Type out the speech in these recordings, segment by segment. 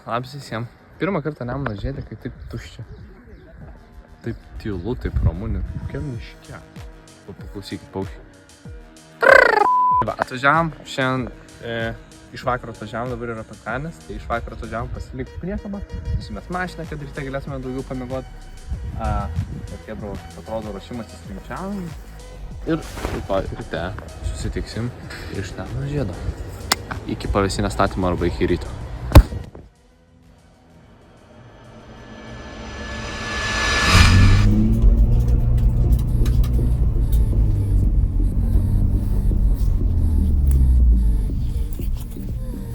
Labas visiems. Pirmą kartą Nemuno Žiede, kai taip tuščia. Taip tylu, taip ramu, net kokia miške. Paklausykit paukščių. Atvažiavam, šiandien iš vakaro atvažiavam, dabar yra penktadienis, tai iš vakaro atvažiavam pasilikti priekabą, nusimest mašiną, kad ryte galėsime daugiau pamiegoti. Tokie atrodo ruošimas rimčiavam. Ir rytoj ryte susitiksim iš Nemuno Žiedo. Iki pavėsinio statymo arba iki ryto.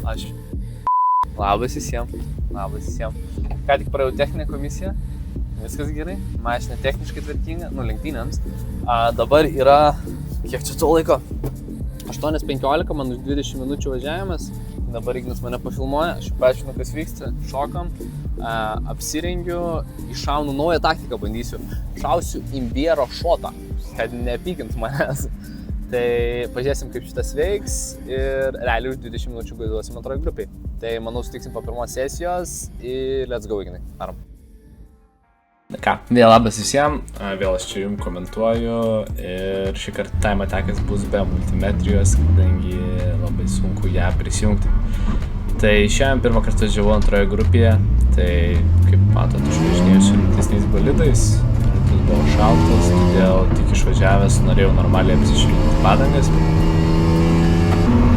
Ačiū. Labas visiems. Ką tik praėjau techninę komisiją. Viskas gerai. Mašina techniškai tvarkinga, lenktynėms. Dabar yra, kiek čia to laiko? 8:15, man už 20 minučių važiavimas. Dabar Ignas mane pafilmuoja, aš paaiškinu, kas vyksta, šokam, apsirengiu, iššaunu naują taktiką, bandysiu. Šausiu imbiero šotą, kad nepykint manęs. Tai pažiūrėsim, kaip šitas veiks ir realiai už 20 minučių gaiduosim antroji grupiai. Tai manau, sutiksim po pirmos sesijos ir let's go, Ignai. Darom. Ką, vėl labas visiems, vėl aš čia jums komentuoju ir šį kartą time attack'as bus be multimetrijos, kadangi labai sunku ją prisijungti. Tai šiandien pirmą kartą važiavau antroje grupėje, tai kaip matot, aš važinėjau su rimtesniais bolidais, rytas buvo šaltas, todėl tik išvažiavęs norėjau normaliai apsišildyti padangas.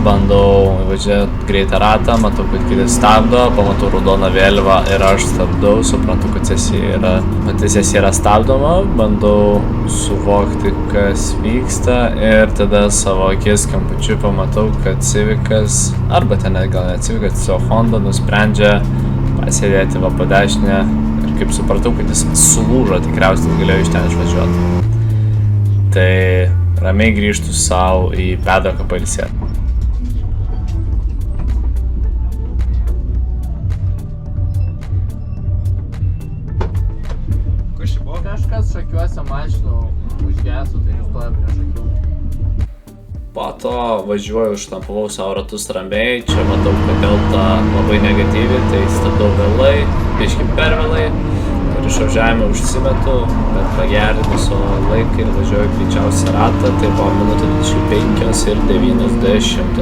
Bandau važiuoti greitą ratą, matau, kad kitas stabdo, pamatau raudoną vėliavą ir aš stabdau, suprantu, kad sesija yra stabdoma, bandau suvokti, kas vyksta ir tada savo akies kampučiu pamatau, kad Civicas, arba ten gal ne Civicas, tiesiog Honda nusprendžia pasėdėti va po dešinę ir kaip supratau, kad jis sulūžo, tikriausiai galėjo iš ten išvažiuoti. Tai ramiai grįžtu savo į Pedoką pailsėti. Kažkas šakiuose mašinų užgesų, tai nustoja prieš akių. Po to važiuoju, štampavau savo ratus ramiai, čia matau, kad delta labai negatyvi, tai stabdau vėlai, biškį per vėlai ir išvažiavime užsimetu, bet pagerinu savo laiką ir važiuoju greičiausią ratą, tai buvo minutė 25 ir 90.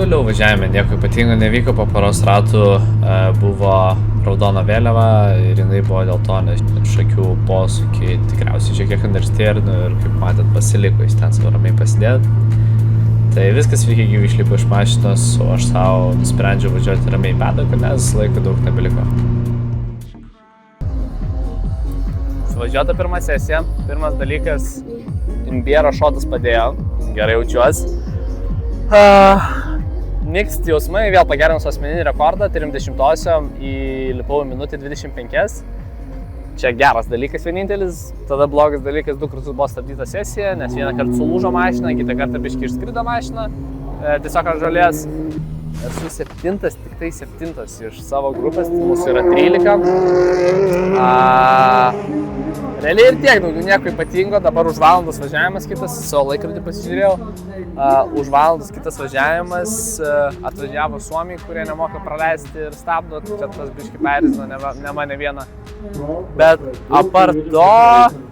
Toliau važiavime nieko ypatingo nevyko, po poros ratų buvo raudona vėliava ir jinai buvo dėl to, nes šakių posūkiai tikriausiai šiek tiek understėrino ir kaip matėt pasiliko, jis ten savo ramiai pasidėt. Tai viskas vykiai gyvi išlipo iš mašinos, o aš savo nusprendžiau važiuoti ramiai į Pedoką, nes laiko daug nebeliko. Suvažiuota pirma sesija, pirmas dalykas, imbiero šotas padėjo, gerai jaučiuosi. Mixed jausmai, vėl pagerinus asmeninį rekordą, 30-osiom įlipau minutę 25. Čia geras dalykas vienintelis, tada blogas dalykas, 2 kartus buvo stabdyta sesija, nes vieną kartą sulūžo mašina, kitą kartą biškį išskrido mašina, tiesiog ant žolės. Esu 7, tik tai 7 iš savo grupės, mūsų yra 13. Realiai ir tiek, daugiau nieko ypatingo, dabar už valandos važiavimas kitas, savo laikrodį pasižiūrėjau, už valandos kitas važiavimas, atvažiavo suomiai, kurie nemoka praleisti ir stabdo, čia tas biškį perizino, ne mane vieną. Bet apart to,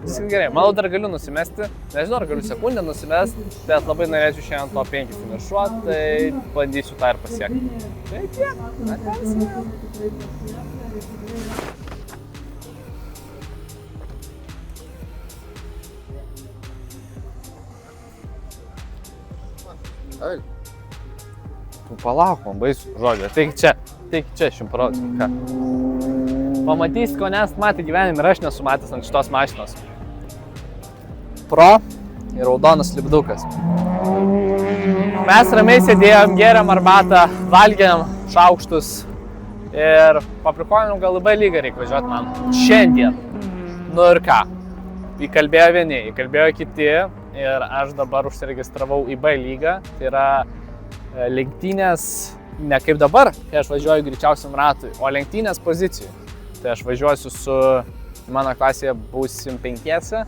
viskas gerai, manau dar galiu nusimesti, nežinau ar galiu sekundę nusimesti, bet labai norėčiau šiandien to 5 finišuoti, tai bandysiu tą ir pasiekti. Tai tiek, ateisim. Tu palauk, man baisu žodžio, taigi čia 100%. Pamatysi, ko nesat matę gyvenime ir aš nesu matęs ant šitos mašinos. Pro ir raudonas lipdukas. Mes ramiai sėdėjom, gėrėm arbatą, valgėm šaukštus ir paprikolinam gal labai lygą reikia važiuoti man šiandien. Nu ir ką? Įkalbėjo vieni, įkalbėjo kiti ir aš dabar užsiregistravau į B lygą. Tai yra lenktynės ne kaip dabar, kai aš važiuoju greičiausiam ratui, o lenktynės pozicijų. Tai aš važiuosiu su mano klasėje būsim 5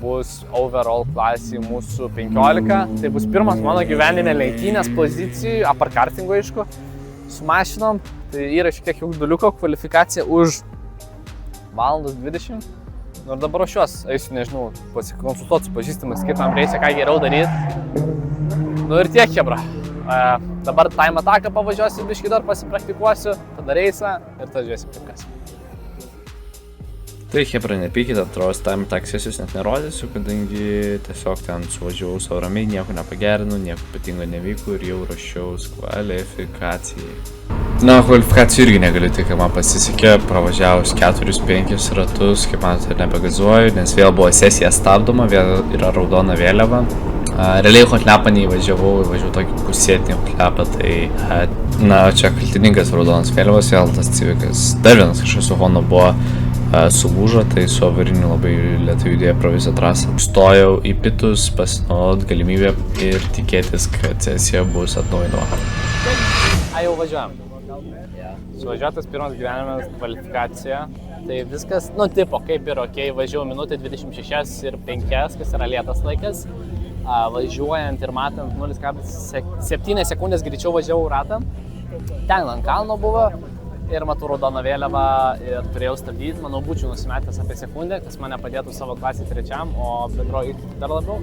bus overall klasėje mūsų 15. Tai bus pirmas mano gyvenime lenktynės pozicijų, aparkartingo aišku, su mašinom. Tai yra šiek tiek jauduliuko kvalifikacija už 1:20. Ir dabar ruošiuos, eisiu, nežinau, pasikonsultuoti su pažįstamais, kaip tam reisė, ką geriau daryti. Ir tiek, chebra. Dabar time attacką pavažiuosiu, biškį dar pasipraktikuosiu, tada reisą ir tada žiūrėsim kaip kas. Tai chebra, nepykite, atrodo, time attack sesijos net nerodysiu, kadangi tiesiog ten suvažiavau savo ramiai, nieko nepagerinau, nieko ypatingo nevyko ir jau ruošiaus kvalifikacijai. Na, kvalifikacijų irgi negaliu, tai kai man pasisekė, pravažiavus 4-5 ratus, kaip matote, nebegazuoju, nes vėl buvo sesija stabdoma, vėl yra raudona vėliava. Realiai hotlepą neįvažiavau, įvažiavau tokį pusėtinį hotlepą, tai, na, čia kaltininkas raudonas vėliavos, vėl tas Civicas. Dar vienas kažkas su Honda buvo sulūžo, tai su avariniu labai lėtai judėjo pro visą trasą. Stojau į pitus, pasinaudot galimybę ir tikėtis, kad sesija bus atnaujinama. Jau važiuojam. Suvažiuotas pirmas gyvenimas kvalifikacija. Tai viskas, nu, tipo, kaip ir okei, važiavau minutę 26 ir 5, kas yra lėtas laikas. Važiuojant ir matant 0,7 sekundės greičiau važiavau ratą. Ten ant kalno buvo ir matau raudoną vėliavą ir turėjau stabdyti. Manau, būčiau nusimetęs apie sekundę, kas mane padėtų savo klasį 3, o bendroji dar labiau.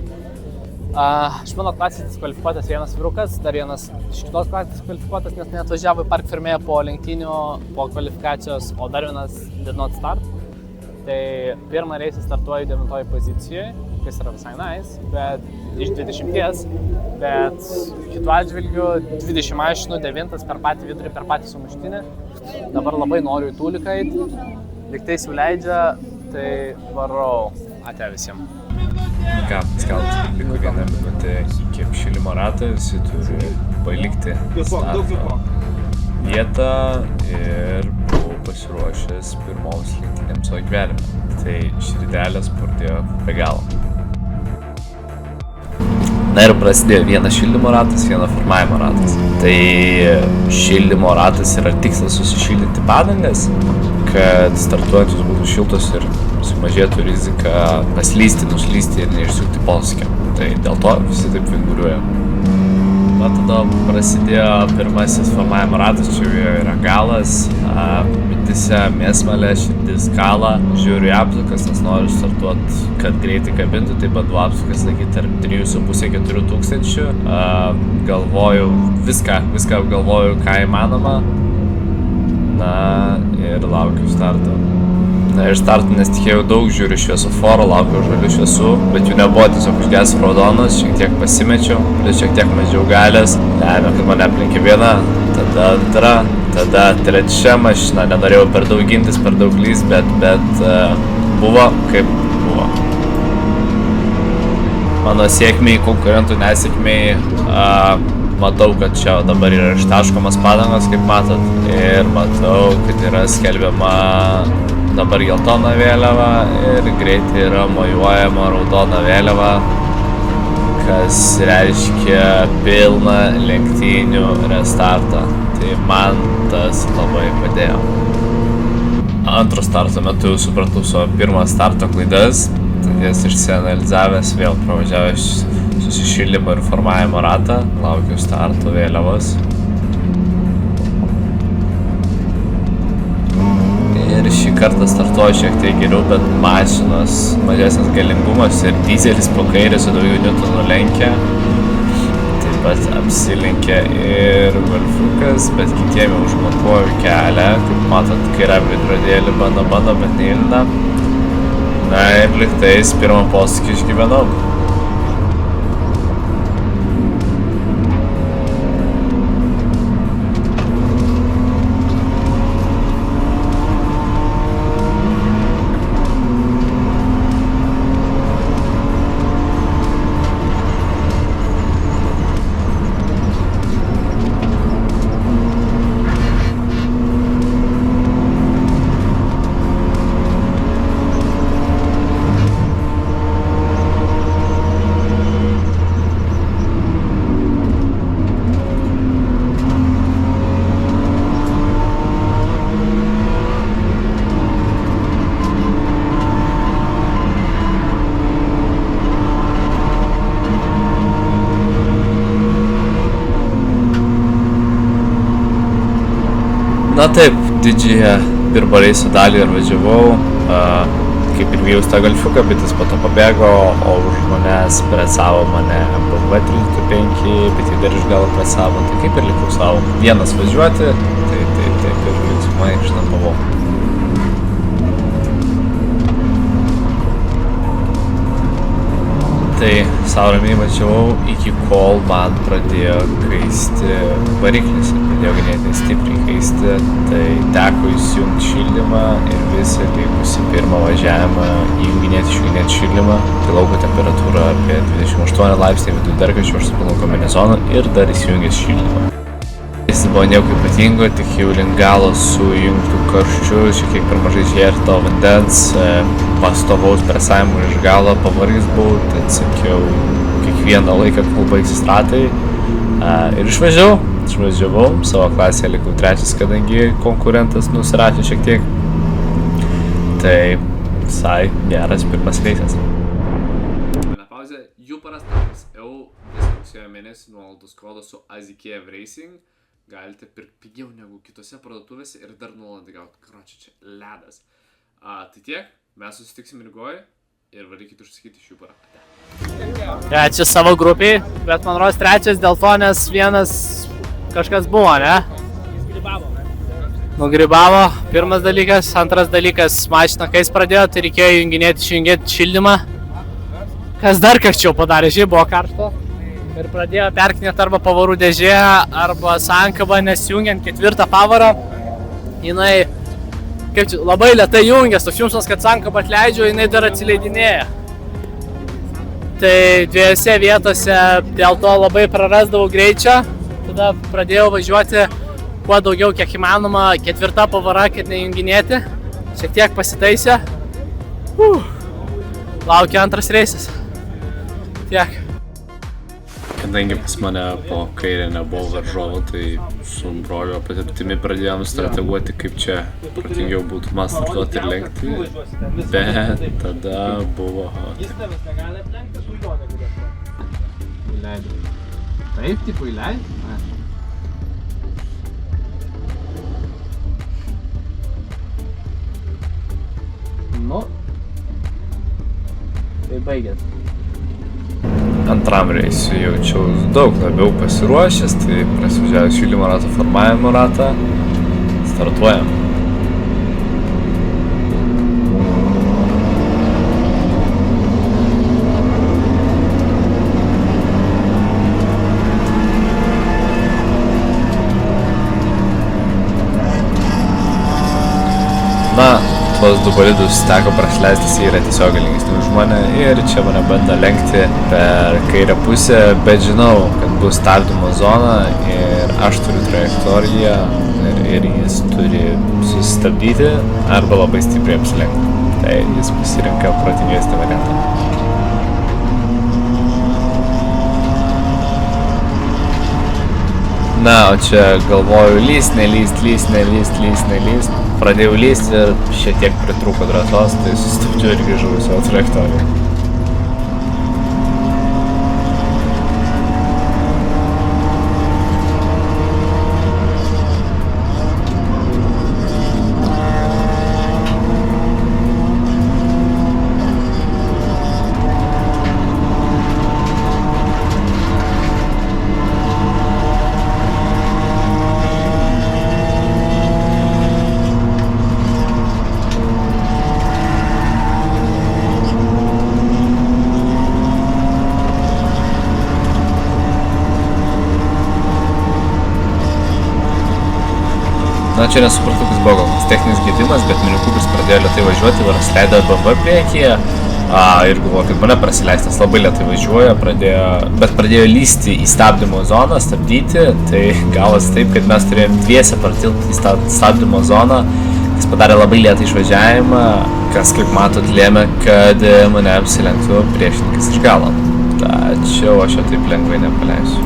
Iš mano klasės kvalifikuotas vienas vyrukas, dar vienas iš kitos klasės kvalifikuotas, nes neatvažiavo į Park Fermė po lenktynių, po kvalifikacijos, o dar vienas did not start. Tai pirmą reisą startuoju 9 pozicijoje, kas yra visai nice, bet iš 20, bet kitų atžvilgių 20 mašinų, 9 per patį vidurį, per patį sumuštinį. Dabar labai noriu į tūliką eiti, lygtais jau leidžia, tai varau. Ate visiems. Ką, skalt, liko 1 minutė iki apšilimo rato, visi turi palikti starto vietą ir buvau pasiruošęs pirmoms lenktynėms savo gyvenime. Tai širdelės pradėjo be galo. Na ir prasidėjo vienas šildymo ratas, vienas formavimo ratas. Tai šildymo ratas yra tikslas susišildyti padangas, kad startuojantis būtų šiltos ir sumažėtų rizika paslysti, nuslysti ir neišsukti posūkio. Tai dėl to visi taip vinguriuoja. Na, tada prasidėjo pirmasis formavimo ratas, čia jau yra galas, mintise mėsmalė, širdis kala, žiūriu į apsukas, nes noriu startuoti, kad greitai kabintų, taip pat apsukas laikyti tarp 3,5–4 tūkstančių. Galvoju viską galvoju, ką įmanoma, na ir laukiu starto. Na ir startų nesitikėjau daug, žiūriu šviesoforo, laukiu žalių šviesų, bet jų nebuvo, tiesiog užgesė raudonas, šiek tiek pasimečiau, plius šiek tiek mažiau galės, lemia, kad mane aplinkė viena, tada antra, tada trečia mašina, nenorėjau per daug gintis, per daug lyst, bet buvo kaip buvo. Mano sėkmiai, konkurentų nesėkmiai, matau, kad čia dabar yra ištaškomas padangos, kaip matot, ir matau, kad yra skelbiama dabar geltona vėliava ir greitai yra mojuojama raudona vėliava, kas reiškia pilną lenktynių restartą. Tai man tas labai padėjo. Antro starto metu supratau savo pirmą starto klaidas, tad jas išsianalizavęs vėl pravažiavęs susišildymo ir formavimo ratą, laukiu starto vėliavos. Ir šį kartą startuoju šiek tiek geriau, bet mašinos mažesnis galingumas ir dizelis po kairį su daugiau niutonų lenkia. Taip pat apsilenkia ir Golfiukas, bet kitiem jau užblokuoju kelią. Kaip matot, kairą veidrodėlį bando, bet neįlina. Na ir lygtais pirmą posūkį išgyvenau. taip, didžiąją pirmą reiso dalį ir važiavau, kaip ir vyrus tą golfiuką, bet jis po to pabėgo, o už manęs pretsavo mane BMW 305, bet jį dar iš galo pretsavo, tai kaip ir likau savo vienas važiuoti, tai ir linksmai ištampavau. Tai savo ramiai važiavau iki kol man pradėjo kaisti variklis ir pradėjo ganėtinai stipriai kaisti, tai teko įsijungti šildymą ir visą likusį pirmą važiavimą išjunginėti šildymą. Tai lauko temperatūra apie 28 laipsniai, viduj dargačiu, aš su pilnu kombinezonu ir dar įsijungęs šildymą. Jis buvo nieko ypatingo, tik jau link galo su įjungtų karščiu, šiek tiek per mažai žerto vandens, pastovaus presavimo iš galo, pavargęs buvau, tad sakiau kiekvieną laiką, kol baigsis ratai. Ir išvažiavau, savo klasėje likau trečias, kadangi konkurentas nusirašė šiek tiek. Tai visai geras pirmas reisas. Pauzė, jų parastas. Jau rugsėjo mėnesį nuolaidos kodą su Azikiev Racing. Galite pirkti pigiau negu kitose parduotuvėse ir dar nuolaidą gauti. Karočią, čia ledas. Tai tiek, mes susitiksim Rygoj ir varykit užsakyti šių parą. Čia savo grupiai, bet man rodos trečias dėl to, nes vienas kažkas buvo, ne? Nugribavo, pirmas dalykas, antras dalykas, mašina kai jis pradėjo, tai reikėjo išjungėti šildymą. Kas dar kažčiau padarė, žiai buvo karšto. Ir pradėjo perkinėti arba pavarų dėžė, arba sankabą, nes jungiant ketvirtą pavarą, jinai labai lėtai jungias, toks jumsas, kad sankabą atleidžiu, jinai dar atsileidinėja. Tai dviejose vietose dėl to labai prarasdavau greičio, tada pradėjau važiuoti kuo daugiau, kiek įmanoma, ketvirta pavara, kad nejunginėti, šiek tiek pasitaisė. Laukia antras reisas. Tiek. Kadangi pas mane po kairę nebuvo varžovo, tai su brolio patirtimi pradėjom strateguoti, kaip čia protingiau būtų man startuoti ir lenkti, bet tada buvo... Taip, tipo įleidai? Nu, tai baigėt. Antram reisui jaučiau daug labiau pasiruošęs, tai prasivažiavęs šildymo rato formavimo ratą, startuojam. Na, tuos du bolidus teko prasileistis, jie yra tiesiog galingesni už mane ir čia mane bando lenkti per kairę pusę, bet žinau, kad bus stabdymo zona ir aš turiu trajektoriją ir jis turi susistabdyti arba labai stipriai apsilenkti. Tai jis pasirinka protingesnį variantą. Na, o čia galvoju lyst, nelyst. Pradėjau lyst ir šiek tiek pritrūko drąsos, tai sustabdžiau ir grįžau į savo trajektoriją. Na, čia nesupratau, kas buvo, gal tas techninis gedimas, bet Mini Cooperis pradėjo lėtai važiuoti, varas leido BMW priekyje ir galvoju, kad mane prasileistas labai lėtai važiuoja, bet pradėjo lysti į stabdymo zoną, stabdyti, tai gavosi taip, kad mes turėjom dviese partilti į stabdymo zoną, jis padarė labai lėtą išvažiavimą, kas, kaip matot, lėmė, kad mane apsilenktų priešininkas iš galo, tačiau aš jo taip lengvai nepaleisiu.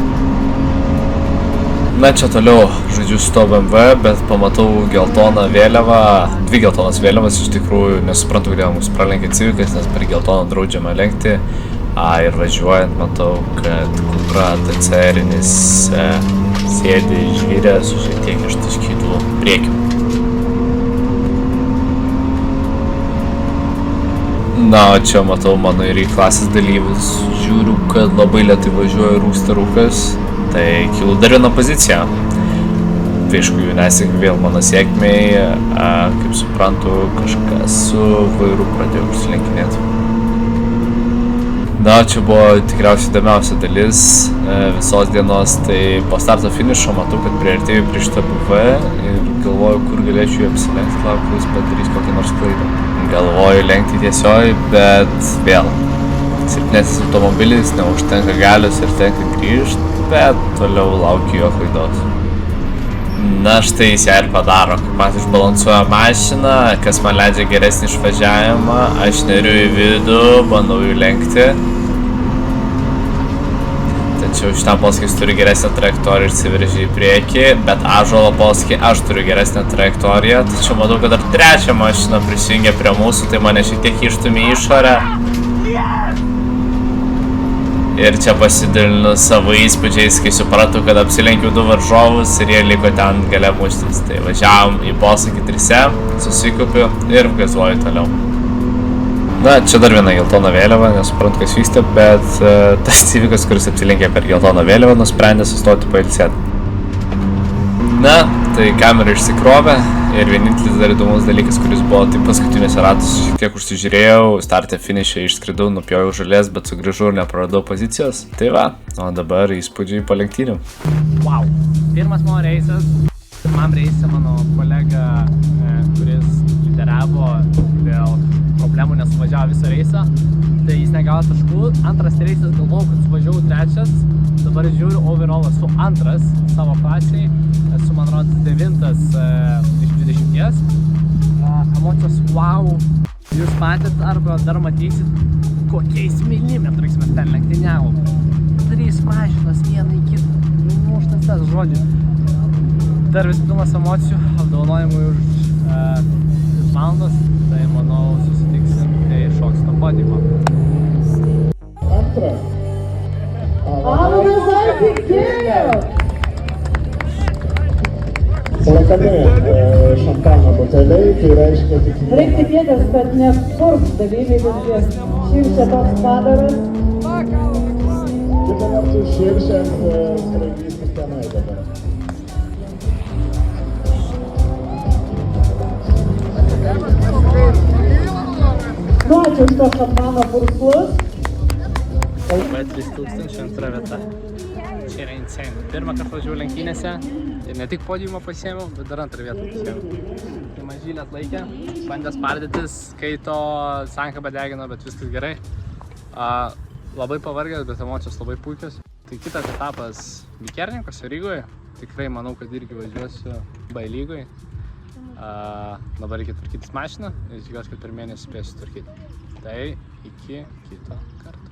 Na, čia toliau žaidžiu su to BMW, bet pamatau geltoną vėliavą, dvi geltonas vėliavas, iš tikrųjų nesuprantu, kodėl mus pralenkė Civikas, nes per geltoną draudžiama lenkti. Ir važiuojant matau, kad Cupra TCR-inis sėdi žvyrė su šiek tiek ištaškytų priekiu. Na, čia matau mano ir į klasės dalyvius. Žiūriu, kad labai lėtai važiuoja rūsta rūkas. Tai kilu dar vieną poziciją. Tai aišku, nesik vėl mano sėkmei, kaip suprantu, kažkas su vairu pradėjo užsilenkinėti. Na, čia buvo tikriausiai įdomiausia dalis visos dienos, tai po starto finišo matau, kad priartėjau prie šitą BV ir galvoju, kur galėčiau jį apsilenkti, laukiu, jis padarys kokią nors klaidą. Galvoju lenkti tiesioj, bet vėl. Silpnesnis automobilis, neužtenka galios ir tenka grįžti, bet toliau laukiu jo klaidos. Na, štai jis ją ir padaro, kaip pat išbalansuoja mašiną, kas man leidžia geresnį išvažiavimą, aš neriu į vidų, bandau jų lenkti. Tačiau šitam posūkį jis turi geresnę trajektoriją ir įsiveržia į priekį, bet Ąžuolo posūkį aš turiu geresnę trajektoriją, tačiau matau, kad dar trečią mašiną prisijungia prie mūsų, tai mane šiek tiek išstumia į išorę. Ir čia pasidalinu savo įspūdžiais, kai supratau, kad apsilenkiau du varžovus ir jie liko ten gale muštis. Tai važiavom į posūkį 3, susikaupiu ir gazuoju toliau. Na, čia dar viena geltona vėliava, nesuprantu, kas vyksta, bet tas įvykas, kuris apsilenkė per geltoną vėliavą, nusprendė sustoti pailsėti. Na, tai kamera išsikrovė ir vienintelis dar įdomus dalykas, kuris buvo, tai paskutinėse ratus šiek tiek užsižiūrėjau, startė finišė išskridau, nupjojau žolės, bet sugrįžau ir nepraradau pozicijos. Tai va, o dabar įspūdžiai po lenktynių. Wow, pirmas mano reisas, pirmam reise mano kolega, kuris lyderiavo dėl problemų nesuvažiavo visą reisą, tai jis negavo taškų. Antras reisas galvojau, kad suvažiavau trečias, dabar žiūriu, overall esu antras savo klasiai, esu man rodos 9 iš 20. Emocijos wow, jūs matėt arba dar matysit, kokiais milimetrais mes ten lenktyniavom. 3 mašinas, vieną į kitą, numuštas tas žodžiu. Dar vis pilnas emocijų, apdovanojimui už 2 valandas, tai manau susitiksim, kai šoks nuo podiumo. Antra. Alvas atsikėjo! Palakami šampano buteliai, tai reiškia tik... Reikia tikėtis, kad nepurks dalyviai viskas. Širšia toks padaras. Kita vertus širšiant skraidys tik tenai dabar. Nu, ačiū už to šampano purslus. V3000 antra vieta. Čia yra insane. Pirmą kartą važiavau lenktynėse ir ne tik podiumą pasiėmiau, bet dar antrą vietą pasiėmiau. Tai mažylė atlaikė, bandė spardytis, kaito, sankabą degino, bet viskas gerai. Labai pavargęs, bet emocijos labai puikios. Tai kitas etapas Bikerninkose Rygoje. Tikrai manau, kad irgi važiuosiu B lygoj. Dabar reikia tvarkytis mašiną ir tikiuosi, kad per mėnesį spėsiu tvarkyti. Tai iki kito karto.